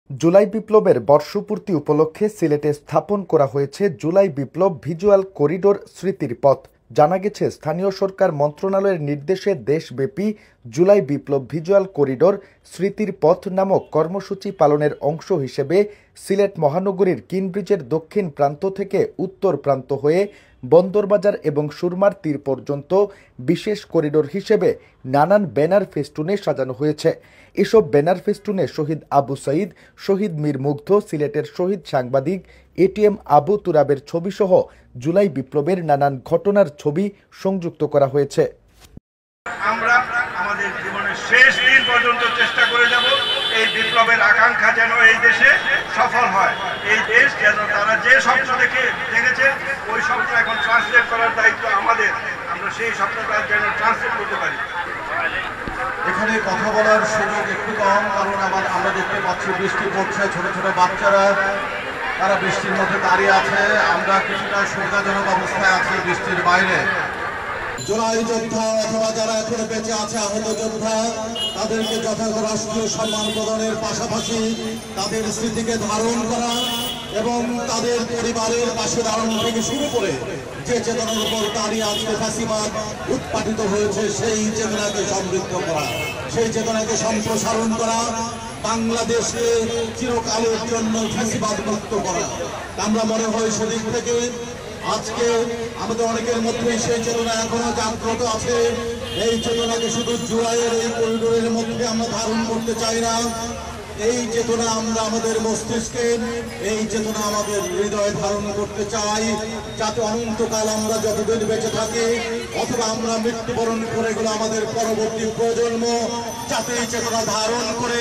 জুলাই বিপ্লবের বর্ষপূর্তি উপলক্ষে সিলেটে স্থাপন করা হয়েছে জুলাই বিপ্লব ভিজুয়াল করিডোর স্মৃতির পথ। জানা গেছে, স্থানীয় সরকার মন্ত্রণালয়ের নির্দেশে দেশব্যাপী জুলাই বিপ্লব ভিজুয়াল করিডোর স্মৃতির পথ নামক কর্মসূচি পালনের অংশ হিসেবে সিলেট মহানগরীর কিনব্রিজের দক্ষিণ প্রান্ত থেকে উত্তর প্রান্ত হয়ে বন্দরবাজার এবং সুরমার তীর পর্যন্ত বিশেষ করিডোর হিসেবে নানান ব্যানার ফেস্টুনে সাজানো হয়েছে। এসব ব্যানার ফেস্টুনে শহীদ আবু সাঈদ, শহীদ মীর মুগ্ধ, সিলেটের শহীদ সাংবাদিক এটিএম আবু তুরাবের ছবিসহ জুলাই বিপ্লবের নানান ঘটনার ছবি সংযুক্ত করা হয়েছে। আমরা আমাদের জীবনের শেষ দিন পর্যন্ত চেষ্টা করে যাব এই বিপ্লবের আকাঙ্ক্ষা যেন এই দেশে সফল হয়। এই দেশ যেন তারা যে স্বপ্ন দেখেছে ওই স্বপ্ন এখন ট্রান্সলেট করার দায়িত্ব আমাদের। আমরা সেই স্বপ্নটা যেন ট্রান্সলেট করতে পারি। এখানে কথা বলার সুযোগ একটু কম, কারণ আমরা দেখতে পাচ্ছি বৃষ্টি পড়ছে, ছোট ছোট বাচ্চারা তারা বৃষ্টির মধ্যে দাঁড়িয়ে আছে। আমরা কিছুটা সুবিধাজনক অবস্থায় আছি বৃষ্টির বাইরে। জুলাই যোদ্ধা অথবা যারা এখনো বেঁচে আছে আহত যোদ্ধা, তাদেরকে যথাযথ রাষ্ট্রীয় সম্মান প্রদানের পাশাপাশি তাদের স্মৃতিকে ধারণ করা এবং তাদের পরিবারের পাশে দাঁড়ানো থেকে শুরু করে যে চেতনার উপর দাঁড়িয়ে আজকে ফ্যাসিবাদ উৎপাটিত হয়েছে সেই চেতনাকে সমৃদ্ধ করা, সেই চেতনাকে সম্প্রসারণ করা, বাংলাদেশকে চিরকালের জন্য ফ্যাসিবাদ মুক্ত করা। আমরা মনে হয় সেদিক থেকে আজকে আমাদের অনেকের মধ্যে সেই চেতনা এখনো জাগ্রত আছে। এই চেতনাকে শুধু জুলাইয়ের এই করিডোরের মধ্যে আমরা ধারণ করতে চাই না, এই চেতনা আমরা আমাদের মস্তিষ্কে, এই চেতনা আমাদের হৃদয়ে ধারণ করতে চাই, যাতে অনন্তকাল আমরা যতদিন বেঁচে থাকি অথবা আমরা মৃত্যুবরণ করে গেলে আমাদের পরবর্তী প্রজন্ম যাতে এই চেতনা ধারণ করে